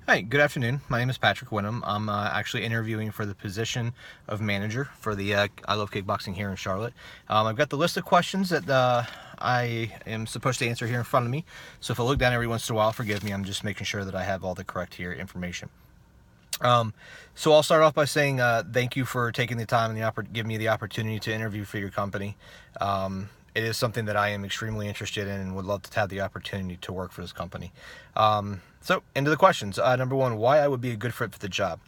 Hi, good afternoon. My name is Patrick Winham. I'm actually interviewing for the position of manager for the I Love Kickboxing here in Charlotte. I've got the list of questions that I am supposed to answer here in front of me. So if I look down every once in a while, forgive me. I'm just making sure that I have all the correct information. So I'll start off by saying thank you for taking the time and giving me the opportunity to interview for your company. It is something that I am extremely interested in and would love to have the opportunity to work for this company. So into the questions. Number one, why I would be a good fit for the job.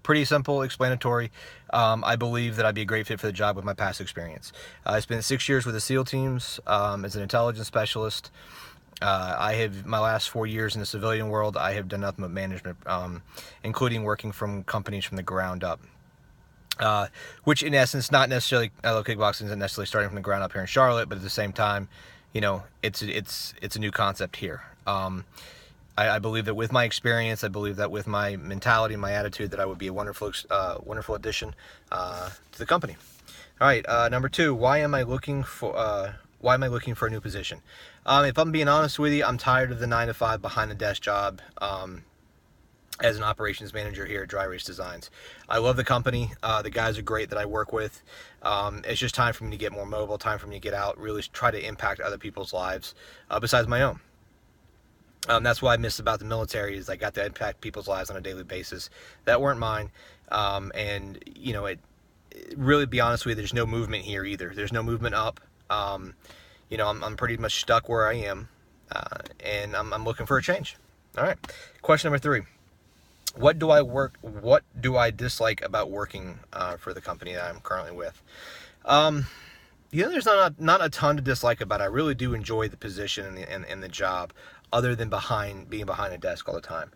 Pretty simple, explanatory. I believe that I'd be a great fit for the job with my past experience. I spent 6 years with the SEAL teams as an intelligence specialist. I have my last 4 years in the civilian world. I have done nothing but management, including working from companies from the ground up. Which in essence, not necessarily, I Love Kickboxing isn't necessarily starting from the ground up here in Charlotte, but at the same time, you know, it's a new concept here. I believe that with my experience, I believe that with my mentality, my attitude, that I would be a wonderful addition to the company. All right, number two, why am I looking for a new position? If I'm being honest with you, I'm tired of the 9-to-5 behind the desk job. As an operations manager here at Dry Race Designs. I love the company. The guys are great that I work with. It's just time for me to get more mobile, time for me to get out, really try to impact other people's lives besides my own. That's what I miss about the military, is I got to impact people's lives on a daily basis that weren't mine. And you know, really, to be honest with you, there's no movement here either. There's no movement up. You know, I'm pretty much stuck where I am, and I'm looking for a change. All right, question number three. What do I dislike about working for the company that I'm currently with? You know, there's not a ton to dislike about it. I really do enjoy the position and the job, other than being behind a desk all the time.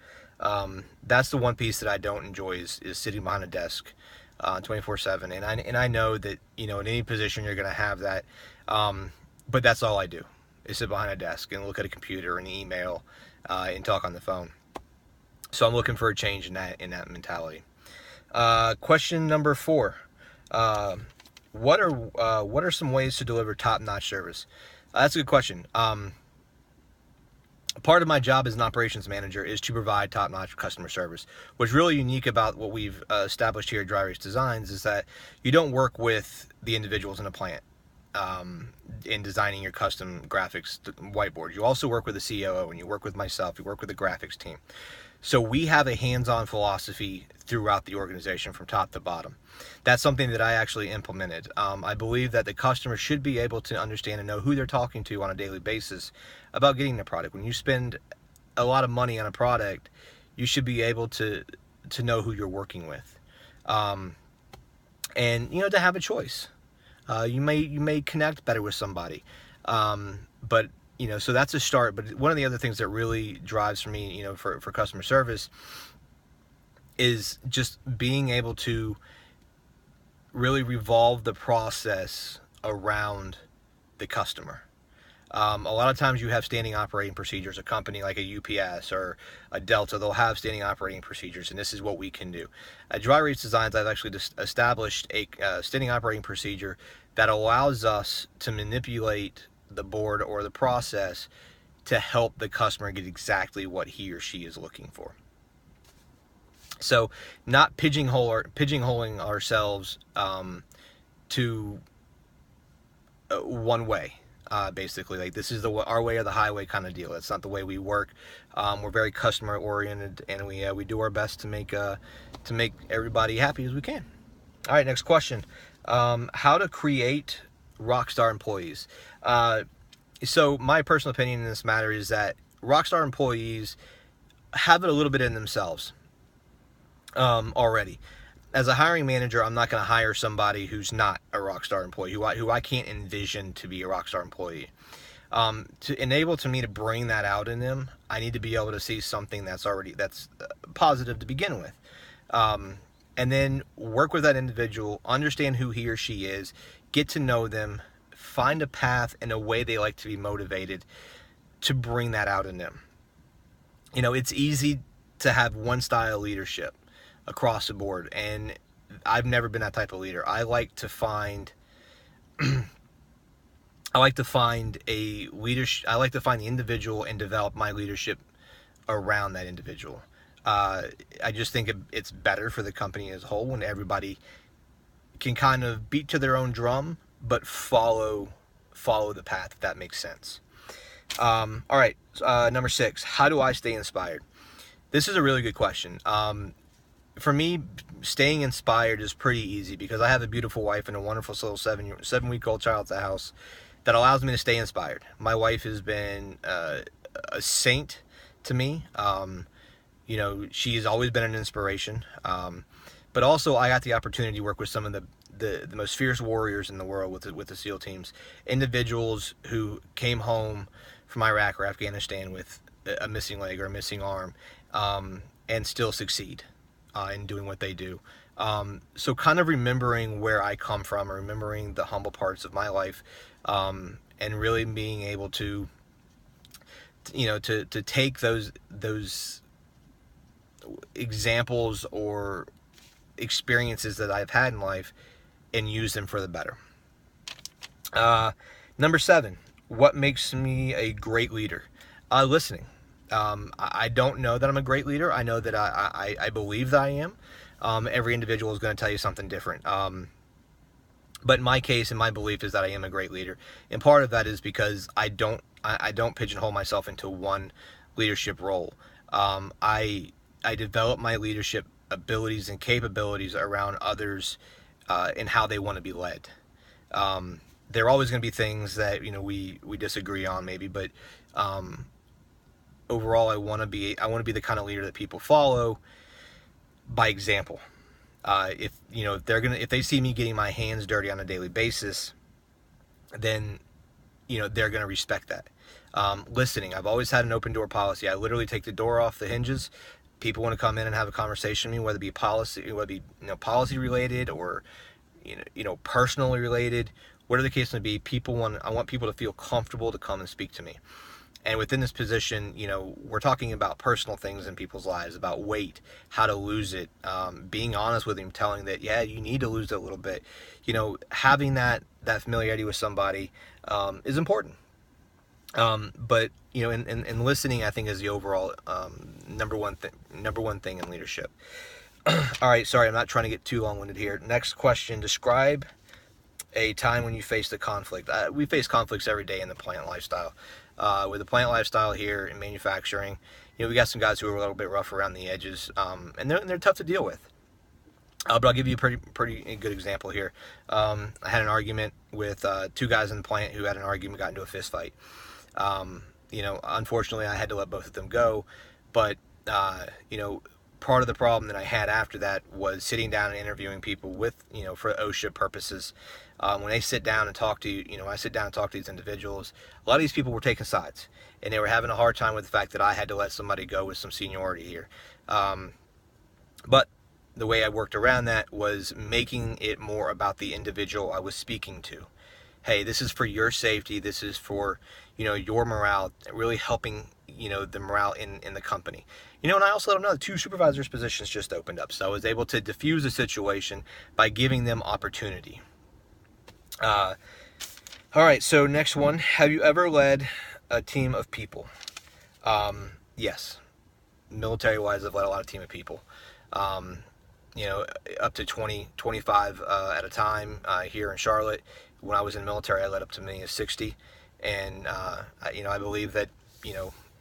That's the one piece that I don't enjoy, is sitting behind a desk 24/7. And I know that, you know, in any position you're going to have that, but that's all I do, is sit behind a desk and look at a computer and email and talk on the phone. So I'm looking for a change in that mentality. Question number four. What are some ways to deliver top-notch service? That's a good question. Part of my job as an operations manager is to provide top-notch customer service. What's really unique about what we've established here at Dry Race Designs is that you don't work with the individuals in a plant in designing your custom graphics whiteboard. You also work with the COO, and you work with myself. You work with the graphics team. So we have a hands-on philosophy throughout the organization from top to bottom. That's something that I actually implemented. I believe that the customer should be able to understand and know who they're talking to on a daily basis about getting the product. When you spend a lot of money on a product, you should be able to know who you're working with, and you know, to have a choice. You may connect better with somebody, but you know, so that's a start. But one of the other things that really drives for me, you know, for customer service, is just being able to really revolve the process around the customer. A lot of times you have standing operating procedures. A company like a UPS or a Delta, they'll have standing operating procedures, and this is what we can do. At Dry Race Designs, I've actually just established a standing operating procedure that allows us to manipulate the board or the process to help the customer get exactly what he or she is looking for. So not pigeonholing ourselves to one way. Basically, like, this is our way or the highway kind of deal. That's not the way we work. We're very customer oriented, and we do our best to make everybody happy as we can. All right, next question. How to create rockstar employees. So my personal opinion in this matter is that rockstar employees have it a little bit in themselves already. As a hiring manager, I'm not going to hire somebody who's not a rockstar employee, who I can't envision to be a rockstar employee. To enable me to bring that out in them, I need to be able to see something that's positive to begin with. And then work with that individual, understand who he or she is, get to know them, find a path and a way they like to be motivated to bring that out in them. You know, it's easy to have one style of leadership across the board, and I've never been that type of leader. I like to find the individual and develop my leadership around that individual. I just think it's better for the company as a whole when everybody can kind of beat to their own drum, but follow the path, if that makes sense. All right, number 6. How do I stay inspired? This is a really good question. For me, staying inspired is pretty easy because I have a beautiful wife and a wonderful little 7-week-old child at the house that allows me to stay inspired. My wife has been a saint to me. She's always been an inspiration. But also, I got the opportunity to work with some of the most fierce warriors in the world with the SEAL teams. Individuals who came home from Iraq or Afghanistan with a missing leg or a missing arm, and still succeed in doing what they do. So kind of remembering where I come from, or remembering the humble parts of my life, and really being able to take those examples or experiences that I've had in life and use them for the better. Number 7, what makes me a great leader? Listening. I don't know that I'm a great leader. I know that I believe that I am. Every individual is going to tell you something different. But in my case, and my belief is that I am a great leader. And part of that is because I don't pigeonhole myself into one leadership role. I develop my leadership abilities and capabilities around others and how they want to be led. There are always going to be things that we disagree on, maybe, but overall, I want to be the kind of leader that people follow by example. If they see me getting my hands dirty on a daily basis, then they're going to respect that. Listening. I've always had an open door policy. I literally take the door off the hinges. People want to come in and have a conversation with me, whether it be policy related or personally related, whatever the case may be. I want people to feel comfortable to come and speak to me. And within this position, we're talking about personal things in people's lives, about weight, how to lose it, being honest with them, telling that, yeah, you need to lose it a little bit. Having that familiarity with somebody is important. But in listening, I think is the overall number one thing in leadership. All right, sorry, I'm not trying to get too long-winded here. Next question: describe a time when you faced a conflict. We face conflicts every day in the plant lifestyle. With the plant lifestyle here in manufacturing, we got some guys who are a little bit rough around the edges, and they're tough to deal with. But I'll give you a pretty good example here. I had an argument with 2 guys in the plant who had an argument, got into a fist fight. Unfortunately, I had to let both of them go, but part of the problem that I had after that was sitting down and interviewing people with, for OSHA purposes. When they sit down and talk to you, I sit down and talk to these individuals, a lot of these people were taking sides, and they were having a hard time with the fact that I had to let somebody go with some seniority here. But the way I worked around that was making it more about the individual I was speaking to. Hey, this is for your safety. This is for, your morale, really helping, the morale in the company. And I also let them know 2 supervisors positions just opened up. So I was able to diffuse the situation by giving them opportunity. All right, so next one. Have you ever led a team of people? Yes. Military-wise, I've led a lot of team of people. Up to 20, 25 at a time here in Charlotte. When I was in the military, I led up to many as 60. And, I believe that,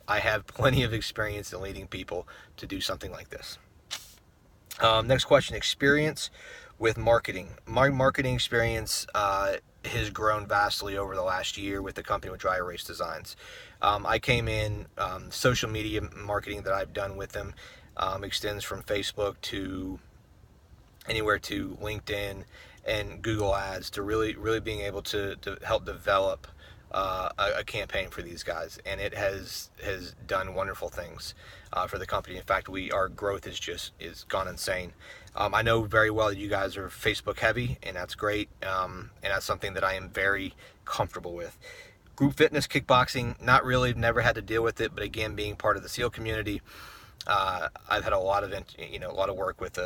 I have plenty of experience in leading people to do something like this. Next question, experience with marketing. My marketing experience has grown vastly over the last year with the company with Dry Erase Designs. I came in, social media marketing that I've done with them extends from Facebook to anywhere to LinkedIn and Google Ads, to really being able to help develop a campaign for these guys, and it has done wonderful things for the company. In fact, our growth is gone insane. I know very well that you guys are Facebook heavy, and that's great, and that's something that I am very comfortable with. Group fitness, kickboxing, not really, never had to deal with it, but again, being part of the SEAL community, I've had a lot of a lot of work with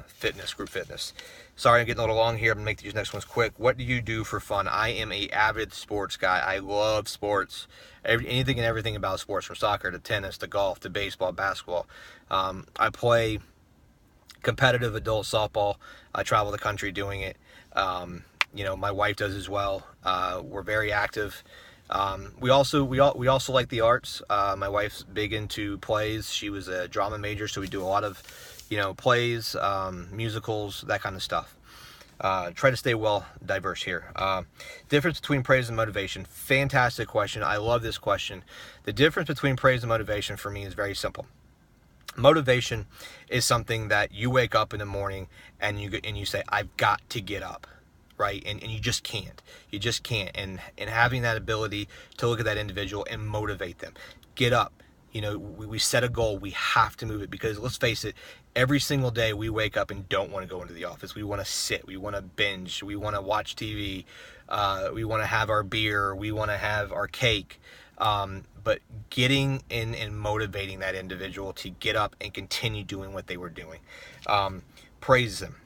fitness, group fitness. Sorry, I'm getting a little long here. I'm gonna make these next ones quick. What do you do for fun? I am a avid sports guy. I love sports. Anything and everything about sports, from soccer to tennis to golf to baseball, basketball. I play competitive adult softball. I travel the country doing it. My wife does as well. We're very active. We also like the arts. My wife's big into plays. She was a drama major, so we do a lot of, plays, musicals, that kind of stuff. Try to stay well diverse here. Difference between praise and motivation. Fantastic question. I love this question. The difference between praise and motivation for me is very simple. Motivation is something that you wake up in the morning and you say, I've got to get up. Right? And you just can't. You just can't. And having that ability to look at that individual and motivate them. Get up. We set a goal. We have to move it, because let's face it, every single day we wake up and don't want to go into the office. We want to sit. We want to binge. We want to watch TV. We want to have our beer. We want to have our cake. But getting in and motivating that individual to get up and continue doing what they were doing. Praise them.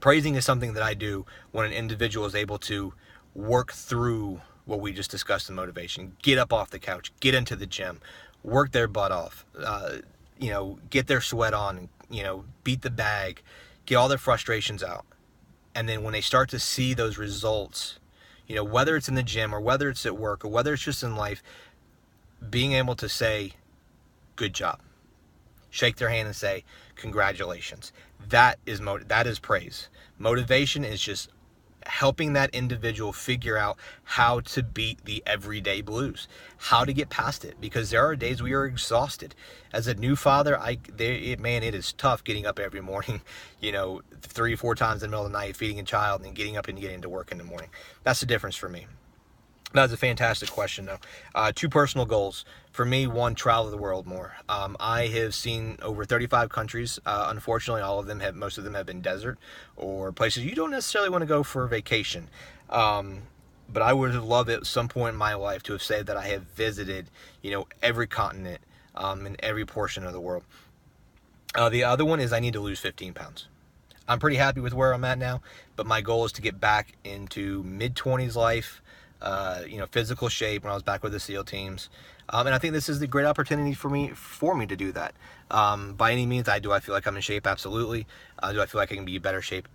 Praising is something that I do when an individual is able to work through what we just discussed in motivation. Get up off the couch, get into the gym, work their butt off, get their sweat on, beat the bag, get all their frustrations out. And then when they start to see those results, whether it's in the gym or whether it's at work or whether it's just in life, being able to say, good job. Shake their hand and say, congratulations. That is praise. Motivation is just helping that individual figure out how to beat the everyday blues, how to get past it, because there are days we are exhausted. As a new father, it is tough getting up every morning, 3-4 times in the middle of the night, feeding a child, and then getting up and getting to work in the morning. That's the difference for me. That's a fantastic question, though. 2 personal goals. For me, 1, travel the world more. I have seen over 35 countries. Unfortunately, most of them have been desert or places you don't necessarily want to go for a vacation. But I would have loved at some point in my life to have said that I have visited, every continent and every portion of the world. The other one is I need to lose 15 pounds. I'm pretty happy with where I'm at now, but my goal is to get back into mid-20s life, physical shape when I was back with the SEAL teams. And I think this is the great opportunity for me to do that. By any means, I feel like I'm in shape? Absolutely. Do I feel like I can be in better shape?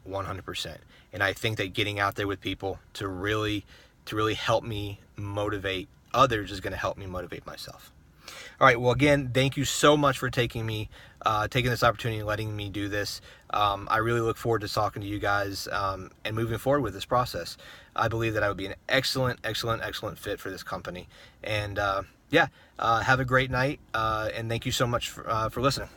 100%. And I think that getting out there with people to really help me motivate others is going to help me motivate myself. All right. Well, again, thank you so much for taking this opportunity and letting me do this. I really look forward to talking to you guys and moving forward with this process. I believe that I would be an excellent fit for this company. And have a great night. And thank you so much for listening.